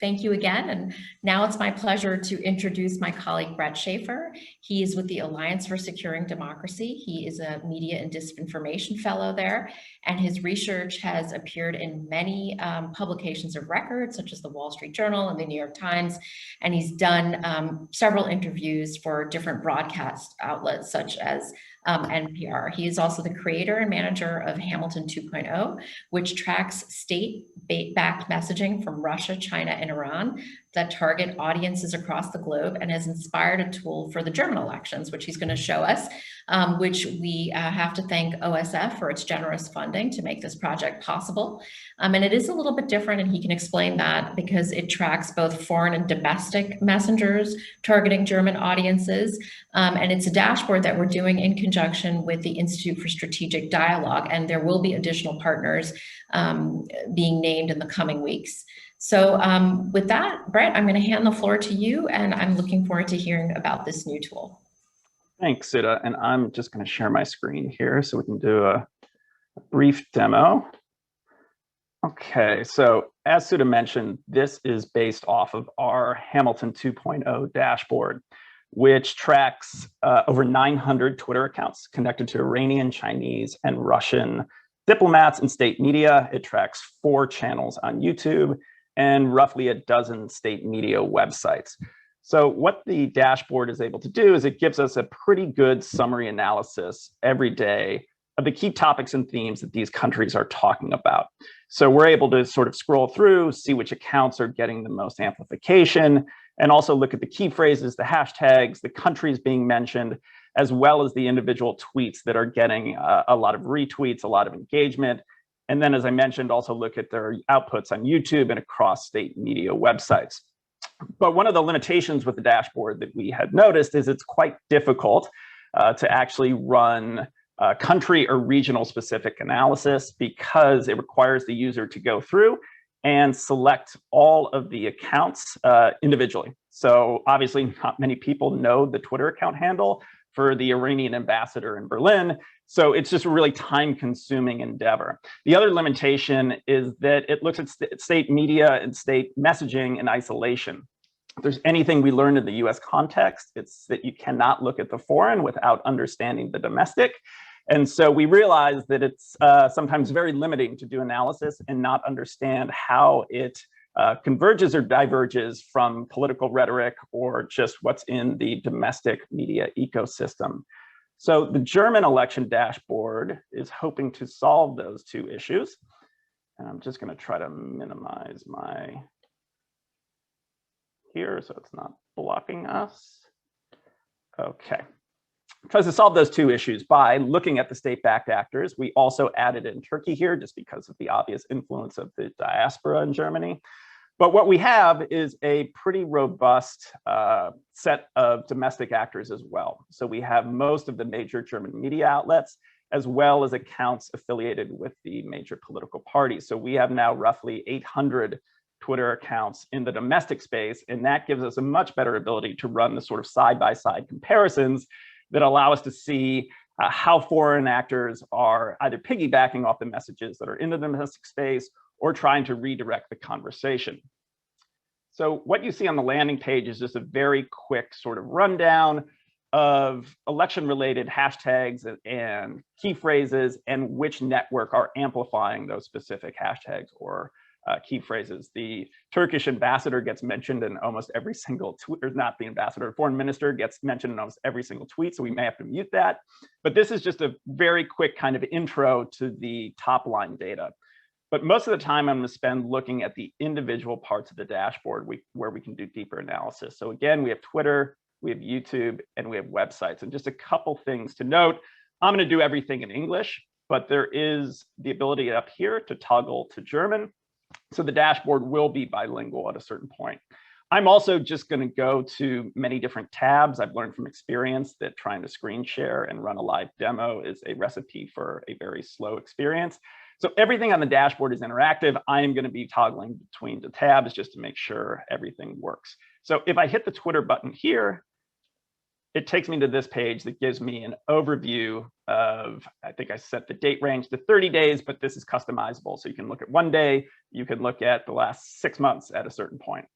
Thank you again. And now it's my pleasure to introduce my colleague, Bret Schafer. He is with the Alliance for Securing Democracy. He is a media and disinformation fellow there, and his research has appeared in many publications of record, such as the Wall Street Journal and the New York Times. And he's done several interviews for different broadcast outlets, such as NPR. He is also the creator and manager of Hamilton 2.0, which tracks state-backed messaging from Russia, China, and Iran that target audiences across the globe, and has inspired a tool for the German elections, which he's going to show us, which we have to thank OSF for its generous funding to make this project possible. And it is a little bit different, and he can explain that because it tracks both foreign and domestic messengers targeting German audiences. And it's a dashboard that we're doing in conjunction with the Institute for Strategic Dialogue, and there will be additional partners being named in the coming weeks. So with that, Bret, I'm going to hand the floor to you, and I'm looking forward to hearing about this new tool. Thanks, Sudha. And I'm just going to share my screen here so we can do a brief demo. Okay, so as Sudha mentioned, this is based off of our Hamilton 2.0 dashboard, which tracks over 900 Twitter accounts connected to Iranian, Chinese, and Russian diplomats and state media. It tracks 4 channels on YouTube and roughly a dozen state media websites. So what the dashboard is able to do is it gives us a pretty good summary analysis every day of the key topics and themes that these countries are talking about. So we're able to sort of scroll through, see which accounts are getting the most amplification, and also look at the key phrases, the hashtags, the countries being mentioned, as well as the individual tweets that are getting a lot of retweets, a lot of engagement. And then, as I mentioned, also look at their outputs on YouTube and across state media websites. But one of the limitations with the dashboard that we had noticed is it's quite difficult to actually run country or regional specific analysis because it requires the user to go through and select all of the accounts individually. So obviously not many people know the Twitter account handle for the Iranian ambassador in Berlin. So it's just a really time-consuming endeavor. The other limitation is that it looks at state media and state messaging in isolation. If there's anything we learned in the US context, it's that you cannot look at the foreign without understanding the domestic. And so we realize that it's sometimes very limiting to do analysis and not understand how it converges or diverges from political rhetoric or just what's in the domestic media ecosystem. So the German election dashboard is hoping to solve those 2 issues. And I'm just going to try to minimize my here so it's not blocking us. Okay. Tries to solve those 2 issues by looking at the state-backed actors. We also added in Turkey here just because of the obvious influence of the diaspora in Germany. But what we have is a pretty robust set of domestic actors as well. So we have most of the major German media outlets, as well as accounts affiliated with the major political parties. So we have now roughly 800 Twitter accounts in the domestic space, and that gives us a much better ability to run the sort of side-by-side comparisons that allow us to see how foreign actors are either piggybacking off the messages that are in the domestic space or trying to redirect the conversation. So what you see on the landing page is just a very quick sort of rundown of election-related hashtags and key phrases and which network are amplifying those specific hashtags or key phrases. The Turkish ambassador gets mentioned in almost every single tweet, or not the ambassador, foreign minister gets mentioned in almost every single tweet, so we may have to mute that. But this is just a very quick kind of intro to the top line data. But most of the time I'm going to spend looking at the individual parts of the dashboard where we can do deeper analysis. So again, we have Twitter, we have YouTube, and we have websites. And just a couple things to note, I'm going to do everything in English, but there is the ability up here to toggle to German. So the dashboard will be bilingual at a certain point. I'm also just going to go to many different tabs. I've learned from experience that trying to screen share and run a live demo is a recipe for a very slow experience. So everything on the dashboard is interactive. I am going to be toggling between the tabs just to make sure everything works. So if I hit the Twitter button here, it takes me to this page that gives me an overview of, I think I set the date range to 30 days, but this is customizable. So you can look at 1 day, you can look at the last 6 months at a certain point.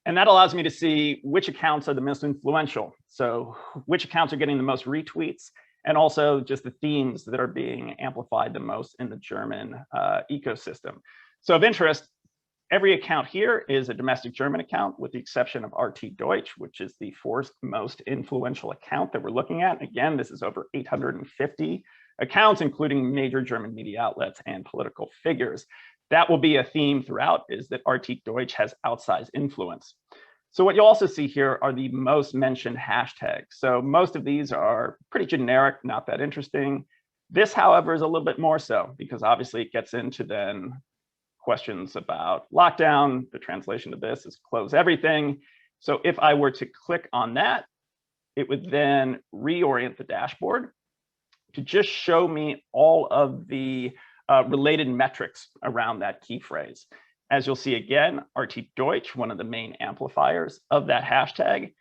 And that allows me to see which accounts are the most influential. So which accounts are getting the most retweets, and also just the themes that are being amplified the most in the German ecosystem. So of interest, every account here is a domestic German account, with the exception of RT Deutsch, which is the 4th most influential account that we're looking at. Again, this is over 850 accounts, including major German media outlets and political figures. That will be a theme throughout, is that RT Deutsch has outsized influence. So what you'll also see here are the most mentioned hashtags. So most of these are pretty generic, not that interesting. This, however, is a little bit more so, because obviously it gets into then questions about lockdown. The translation of this is close everything. So if I were to click on that, it would then reorient the dashboard to just show me all of the related metrics around that key phrase. As you'll see again, RT Deutsch, one of the main amplifiers of that hashtag.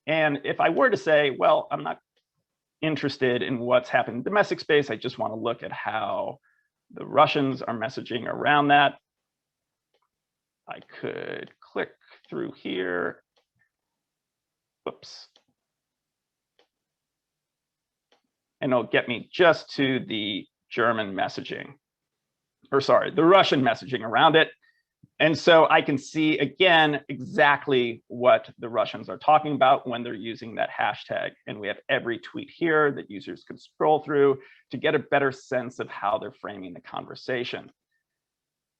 And if I were to say, well, I'm not interested in what's happened in domestic space, I just want to look at how the Russians are messaging around that, I could click through here. Whoops. And it'll get me just to the German messaging, or sorry, the Russian messaging around it. And so I can see, again, exactly what the Russians are talking about when they're using that hashtag. And we have every tweet here that users can scroll through to get a better sense of how they're framing the conversation.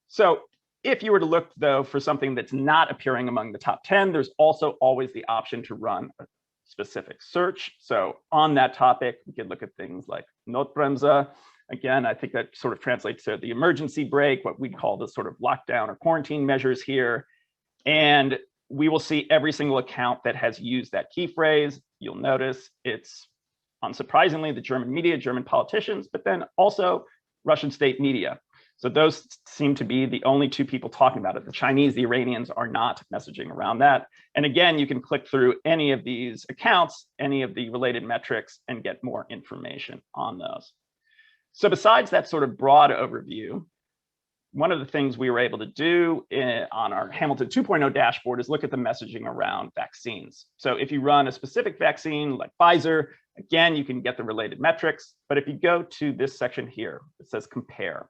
So if you were to look, though, for something that's not appearing among the top 10, there's also always the option to run a specific search. So on that topic, we could look at things like Notbremse. Again, I think that sort of translates to the emergency brake, what we'd call the sort of lockdown or quarantine measures here. And we will see every single account that has used that key phrase. You'll notice it's, unsurprisingly, the German media, German politicians, but then also Russian state media. So those seem to be the only 2 people talking about it. The Chinese, the Iranians are not messaging around that. And again, you can click through any of these accounts, any of the related metrics, and get more information on those. So besides that sort of broad overview, one of the things we were able to do on our Hamilton 2.0 dashboard is look at the messaging around vaccines. So if you run a specific vaccine like Pfizer, again, you can get the related metrics. But if you go to this section here, it says compare.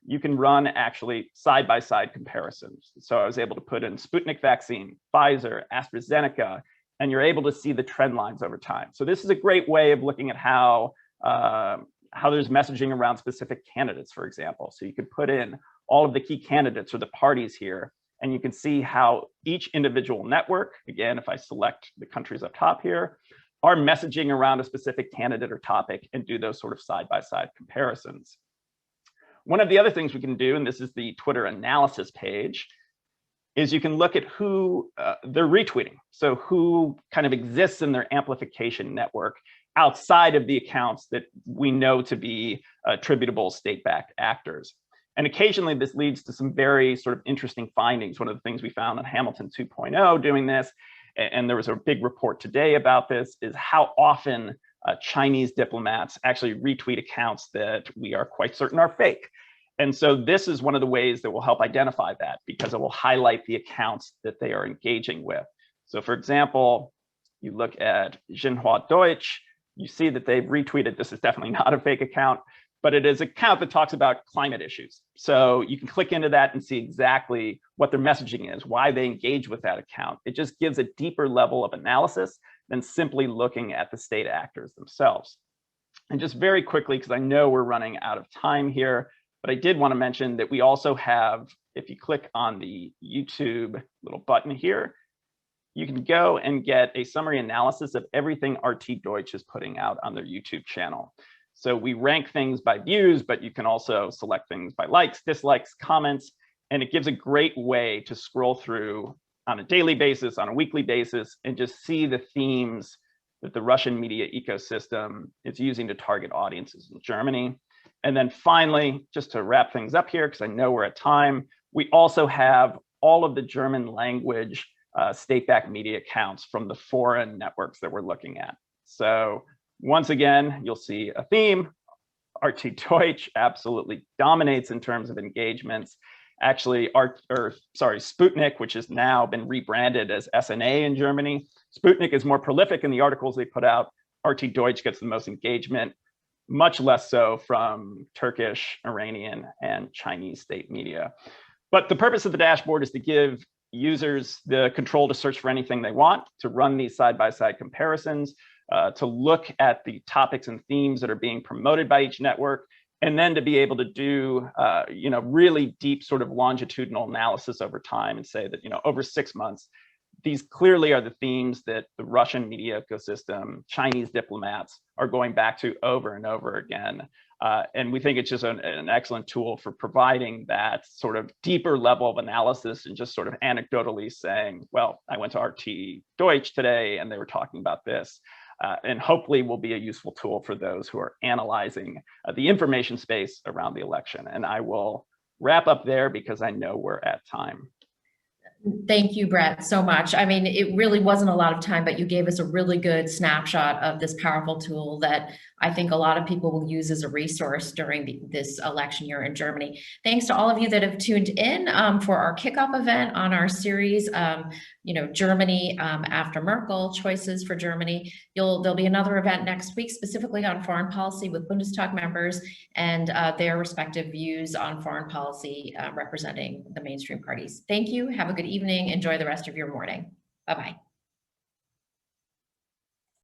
You can run actually side-by-side comparisons. So I was able to put in Sputnik vaccine, Pfizer, AstraZeneca, and you're able to see the trend lines over time. So this is a great way of looking at how there's messaging around specific candidates, for example. So you could put in all of the key candidates or the parties here, and you can see how each individual network, again, if I select the countries up top here, are messaging around a specific candidate or topic and do those sort of side-by-side comparisons. One of the other things we can do, and this is the Twitter analysis page, is you can look at who they're retweeting. So who kind of exists in their amplification network outside of the accounts that we know to be attributable state-backed actors. And occasionally this leads to some very sort of interesting findings. One of the things we found in Hamilton 2.0 doing this, and there was a big report today about this, is how often Chinese diplomats actually retweet accounts that we are quite certain are fake. And so this is one of the ways that will help identify that, because it will highlight the accounts that they are engaging with. So for example, you look at Xinhua Deutsch, you see that they've retweeted, this is definitely not a fake account, but it is an account that talks about climate issues. So you can click into that and see exactly what their messaging is, why they engage with that account. It just gives a deeper level of analysis than simply looking at the state actors themselves. And just very quickly, because I know we're running out of time here, but I did want to mention that we also have, if you click on the YouTube little button here, you can go and get a summary analysis of everything RT Deutsch is putting out on their YouTube channel. So we rank things by views, but you can also select things by likes, dislikes, comments, and it gives a great way to scroll through on a daily basis, on a weekly basis, and just see the themes that the Russian media ecosystem is using to target audiences in Germany. And then finally, just to wrap things up here, because I know we're at time, we also have all of the German language state-backed media accounts from the foreign networks that we're looking at. So once again, you'll see a theme. RT Deutsch absolutely dominates in terms of engagements. Actually, Sputnik, which has now been rebranded as SNA in Germany. Sputnik is more prolific in the articles they put out. RT Deutsch gets the most engagement, much less so from Turkish, Iranian, and Chinese state media. But the purpose of the dashboard is to give users the control to search for anything they want, to run these side-by-side comparisons, to look at the topics and themes that are being promoted by each network, and then to be able to do really deep sort of longitudinal analysis over time and say that over 6 months, these clearly are the themes that the Russian media ecosystem, Chinese diplomats are going back to over and over again. And we think it's just an excellent tool for providing that sort of deeper level of analysis and just sort of anecdotally saying, well, I went to RT Deutsch today and they were talking about this. And hopefully will be a useful tool for those who are analyzing the information space around the election. And I will wrap up there because I know we're at time. Thank you, Bret, so much. I mean, it really wasn't a lot of time, but you gave us a really good snapshot of this powerful tool that I think a lot of people will use as a resource during this election year in Germany. Thanks to all of you that have tuned in for our kickoff event on our series, Germany after Merkel, Choices for Germany. There'll be another event next week specifically on foreign policy with Bundestag members and their respective views on foreign policy representing the mainstream parties. Thank you. Have a good evening. Enjoy the rest of your morning. Bye-bye.